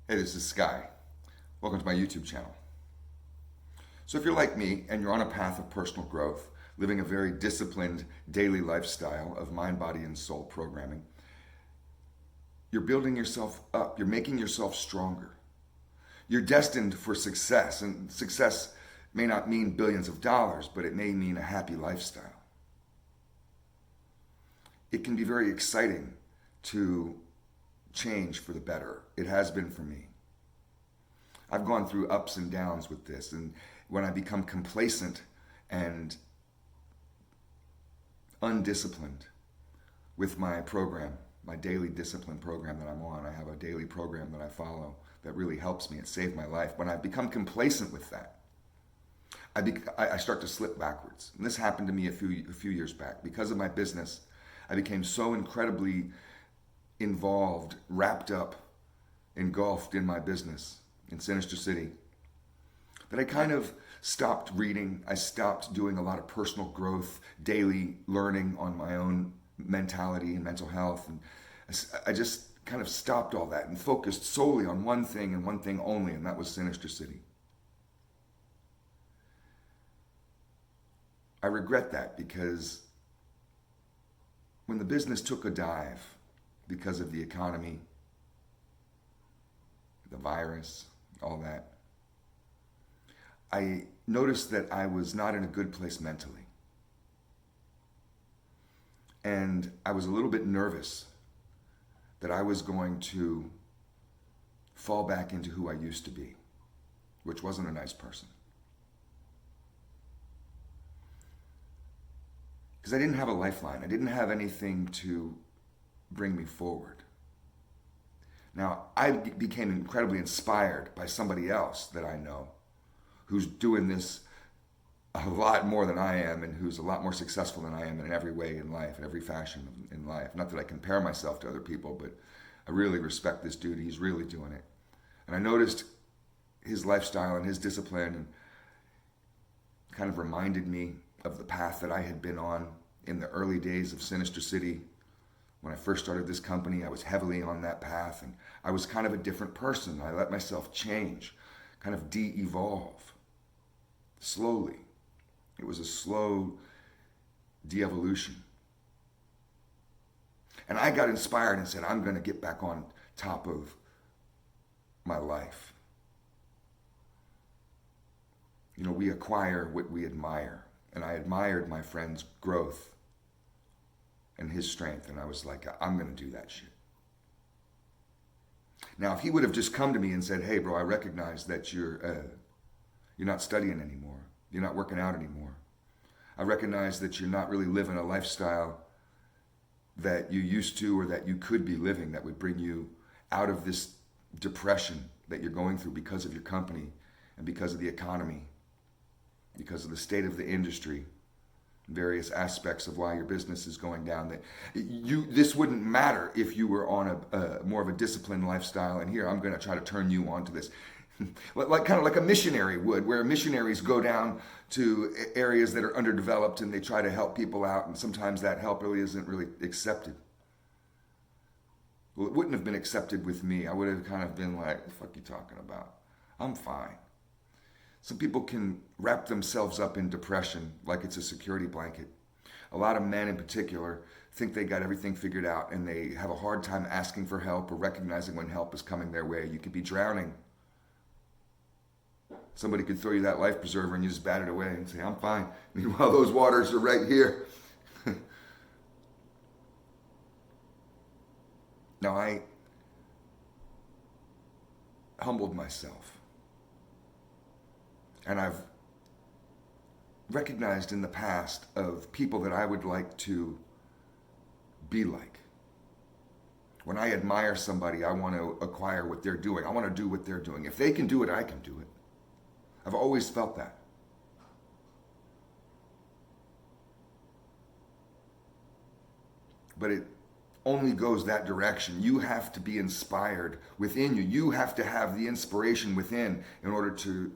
Hey, this is Sky. Welcome to my YouTube channel. So if you're like me and you're on a path of personal growth, living a very disciplined daily lifestyle of mind, body, and soul programming, you're building yourself up. You're making yourself stronger. You're destined for success, and success may not mean billions of dollars, but it may mean a happy lifestyle. It can be very exciting to change for the better. It has been for me. I've gone through ups and downs with this, and when I become complacent and undisciplined with my program, my daily discipline program that I'm on, I have a daily program that I follow that really helps me. It saved my life. When I become complacent with that, I start to slip backwards. And this happened to me a few years back. Because of my business, I became so incredibly involved, wrapped up, engulfed in my business in Sinister City, that I kind of stopped reading. I stopped doing a lot of personal growth, daily learning on my own mentality and mental health. And I just kind of stopped all that and focused solely on one thing and one thing only, and that was Sinister City. I regret that because when the business took a dive, because of the economy, the virus, all that, I noticed that I was not in a good place mentally. And I was a little bit nervous that I was going to fall back into who I used to be, which wasn't a nice person. Because I didn't have a lifeline. I didn't have anything to bring me forward. Now, I became incredibly inspired by somebody else that I know who's doing this a lot more than I am and who's a lot more successful than I am in every way in life, in every fashion in life. Not that I compare myself to other people, but I really respect this dude. He's really doing it. And I noticed his lifestyle and his discipline and kind of reminded me of the path that I had been on in the early days of Sinister City. When I first started this company, I was heavily on that path, and I was kind of a different person. I let myself change, kind of de-evolve, slowly. It was a slow de-evolution. And I got inspired and said, I'm going to get back on top of my life. You know, we acquire what we admire. And I admired my friend's growth and his strength. And I was like, I'm going to do that shit. Now, if he would have just come to me and said, hey, bro, I recognize that you're not studying anymore. You're not working out anymore. I recognize that you're not really living a lifestyle that you used to or that you could be living that would bring you out of this depression that you're going through because of your company and because of the economy, because of the state of the industry, various aspects of why your business is going down. That this wouldn't matter if you were on a more of a disciplined lifestyle. And here I'm going to try to turn you onto this, kind of like a missionary would, where missionaries go down to areas that are underdeveloped and they try to help people out. And sometimes that help really isn't really accepted. Well, it wouldn't have been accepted with me. I would have kind of been like, "What the fuck you talking about? I'm fine." Some people can wrap themselves up in depression like it's a security blanket. A lot of men in particular think they got everything figured out and they have a hard time asking for help or recognizing when help is coming their way. You could be drowning. Somebody could throw you that life preserver and you just bat it away and say, I'm fine. Meanwhile, those waters are right here. Now, I humbled myself. And I've recognized in the past of people that I would like to be like. When I admire somebody, I want to acquire what they're doing. I want to do what they're doing. If they can do it, I can do it. I've always felt that. But it only goes that direction. You have to be inspired within you. You have to have the inspiration within in order to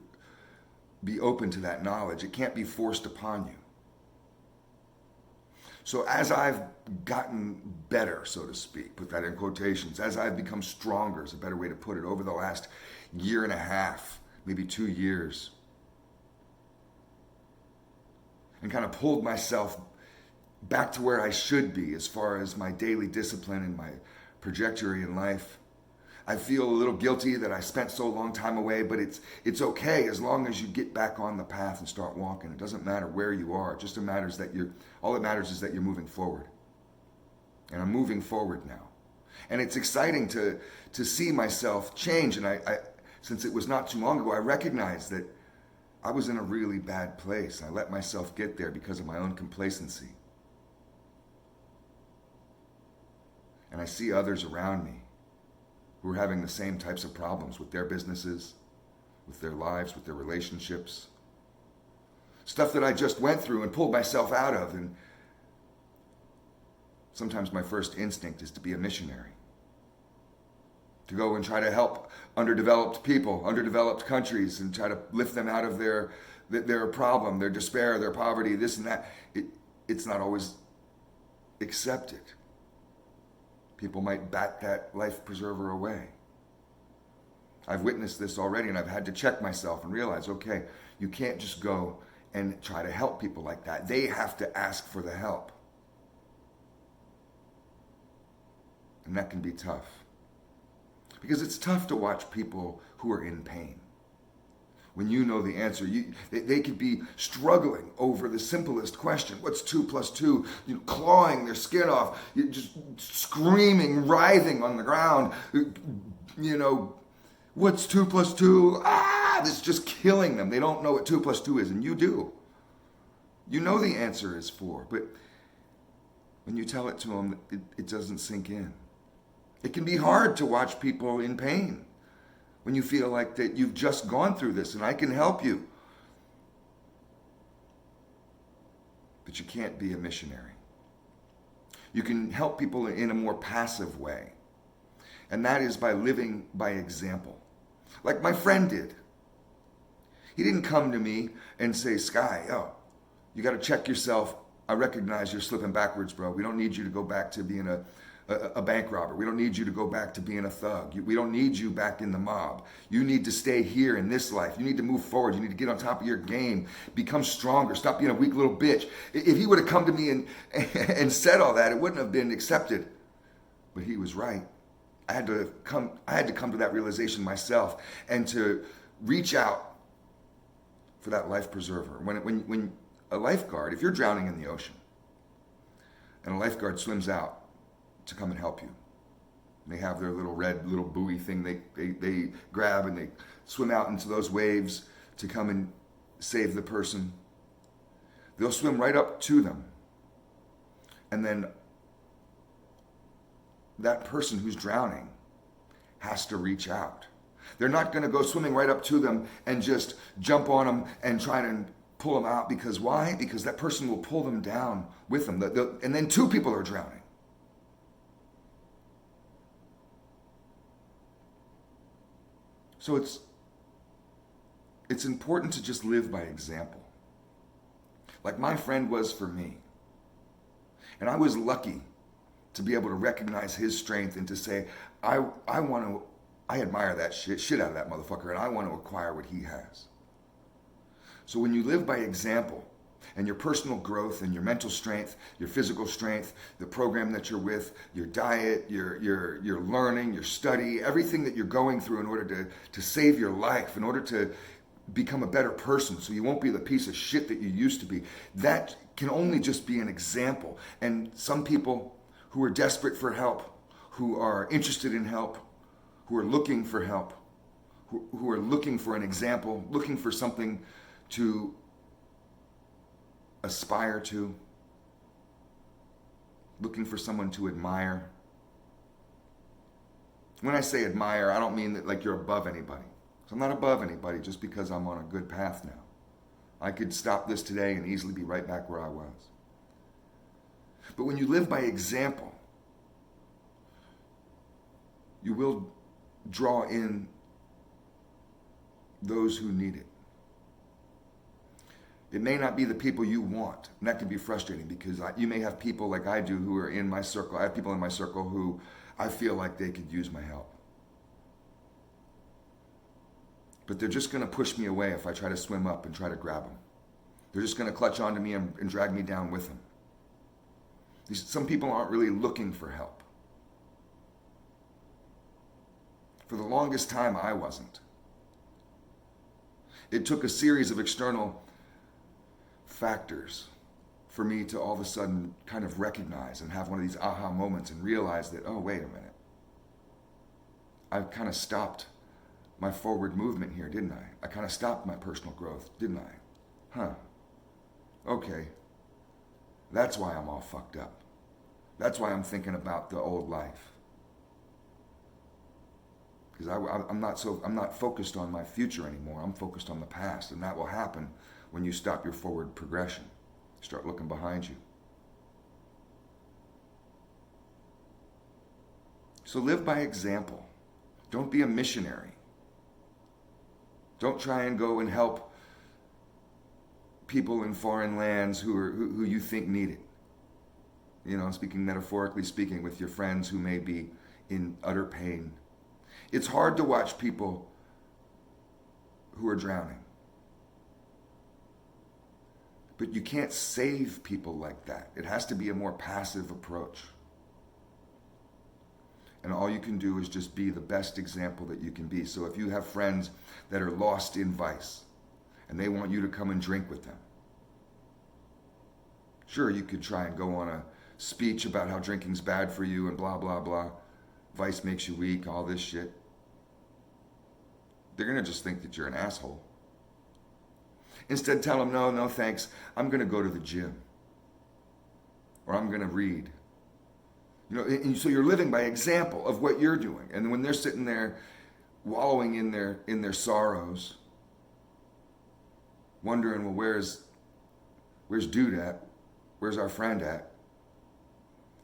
be open to that knowledge. It can't be forced upon you. So as I've gotten better, so to speak, put that in quotations, as I've become stronger is a better way to put it, over the last year and a half, maybe 2 years, and kind of pulled myself back to where I should be as far as my daily discipline and my trajectory in life. I feel a little guilty that I spent so long time away, but it's okay as long as you get back on the path and start walking. It doesn't matter where you are. It just matters that all that matters is that you're moving forward. And I'm moving forward now. And it's exciting to see myself change. And I since it was not too long ago, I recognized that I was in a really bad place. I let myself get there because of my own complacency. And I see others around me who are having the same types of problems with their businesses, with their lives, with their relationships. Stuff that I just went through and pulled myself out of. And sometimes my first instinct is to be a missionary. To go and try to help underdeveloped people, underdeveloped countries, and try to lift them out of their problem, their despair, their poverty, this and that. It's not always accepted. People might bat that life preserver away. I've witnessed this already, and I've had to check myself and realize, okay, you can't just go and try to help people like that. They have to ask for the help. And that can be tough. Because it's tough to watch people who are in pain. When you know the answer, they could be struggling over the simplest question. What's 2 + 2? Clawing their skin off, just screaming, writhing on the ground. What's 2 + 2? This just killing them. They don't know what 2 + 2 is, and you do. You know the answer is 4, but when you tell it to them, it doesn't sink in. It can be hard to watch people in pain when you feel like that you've just gone through this and I can help you. But you can't be a missionary. You can help people in a more passive way. And that is by living by example. Like my friend did. He didn't come to me and say, Sky, you got to check yourself. I recognize you're slipping backwards, bro. We don't need you to go back to being a bank robber. We don't need you to go back to being a thug. We don't need you back in the mob. You need to stay here in this life. You need to move forward. You need to get on top of your game. Become stronger. Stop being a weak little bitch. If he would have come to me and said all that, it wouldn't have been accepted. But he was right. I had to come to that realization myself and to reach out for that life preserver. When a lifeguard, if you're drowning in the ocean and a lifeguard swims out to come and help you, they have their little red little buoy thing they grab and they swim out into those waves to come and save the person. They'll swim right up to them, and then that person who's drowning has to reach out. They're not going to go swimming right up to them and just jump on them and try to pull them out. Because why? Because that person will pull them down with them. And then 2 people are drowning. So it's important to just live by example. Like my friend was for me. And I was lucky to be able to recognize his strength and to say, I admire that shit out of that motherfucker, and I want to acquire what he has. So when you live by example, and your personal growth and your mental strength, your physical strength, the program that you're with, your diet, your learning, your study, everything that you're going through in order to save your life, in order to become a better person so you won't be the piece of shit that you used to be, that can only just be an example. And some people who are desperate for help, who are interested in help, who are looking for help, who are looking for an example, looking for something to aspire to, looking for someone to admire. When I say admire, I don't mean that like you're above anybody. So I'm not above anybody just because I'm on a good path now. I could stop this today and easily be right back where I was. But when you live by example, you will draw in those who need it. It may not be the people you want. And that can be frustrating because you may have people like I do who are in my circle. I have people in my circle who I feel like they could use my help. But they're just going to push me away if I try to swim up and try to grab them. They're just going to clutch onto me and drag me down with them. Some people aren't really looking for help. For the longest time, I wasn't. It took a series of external factors for me to all of a sudden kind of recognize and have one of these aha moments and realize that, oh, wait a minute. I've kind of stopped my forward movement here, didn't I? I kind of stopped my personal growth, didn't I? Huh. Okay. That's why I'm all fucked up. That's why I'm thinking about the old life. Because I'm not focused on my future anymore. I'm focused on the past, and that will happen when you stop your forward progression. Start looking behind you. So live by example. Don't be a missionary. Don't try and go and help people in foreign lands who you think need it. You know, speaking metaphorically speaking, with your friends who may be in utter pain. It's hard to watch people who are drowning. But you can't save people like that. It has to be a more passive approach. And all you can do is just be the best example that you can be. So if you have friends that are lost in vice and they want you to come and drink with them, sure, you could try and go on a speech about how drinking's bad for you and blah, blah, blah. Vice makes you weak, all this shit. They're going to just think that you're an asshole. Instead, tell them, no, thanks. I'm going to go to the gym. Or I'm going to read. You know, and so you're living by example of what you're doing. And when they're sitting there wallowing in their sorrows, wondering, well, where's dude at? Where's our friend at?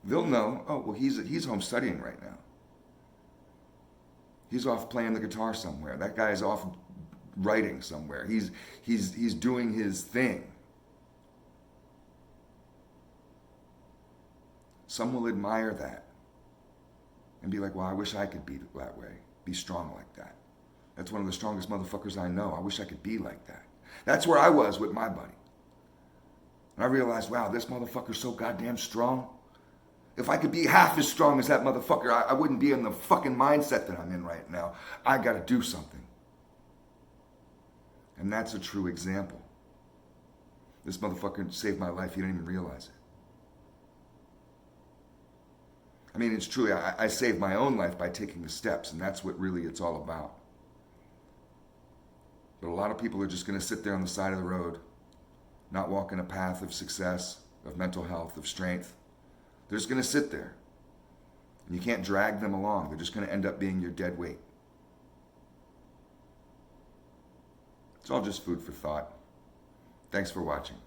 They'll know, oh, well, he's home studying right now. He's off playing the guitar somewhere. That guy's off writing somewhere. He's doing his thing. Some will admire that and be like, well, I wish I could be that way, be strong like that. That's one of the strongest motherfuckers I know. I wish I could be like that. That's where I was with my buddy. And I realized, wow, this motherfucker's so goddamn strong. If I could be half as strong as that motherfucker, I wouldn't be in the fucking mindset that I'm in right now. I gotta do something. And that's a true example. This motherfucker saved my life. He didn't even realize it. I mean, it's true. I saved my own life by taking the steps, and that's what really it's all about. But a lot of people are just going to sit there on the side of the road, not walking a path of success, of mental health, of strength. They're just going to sit there. And you can't drag them along. They're just going to end up being your dead weight. It's all just food for thought. Thanks for watching.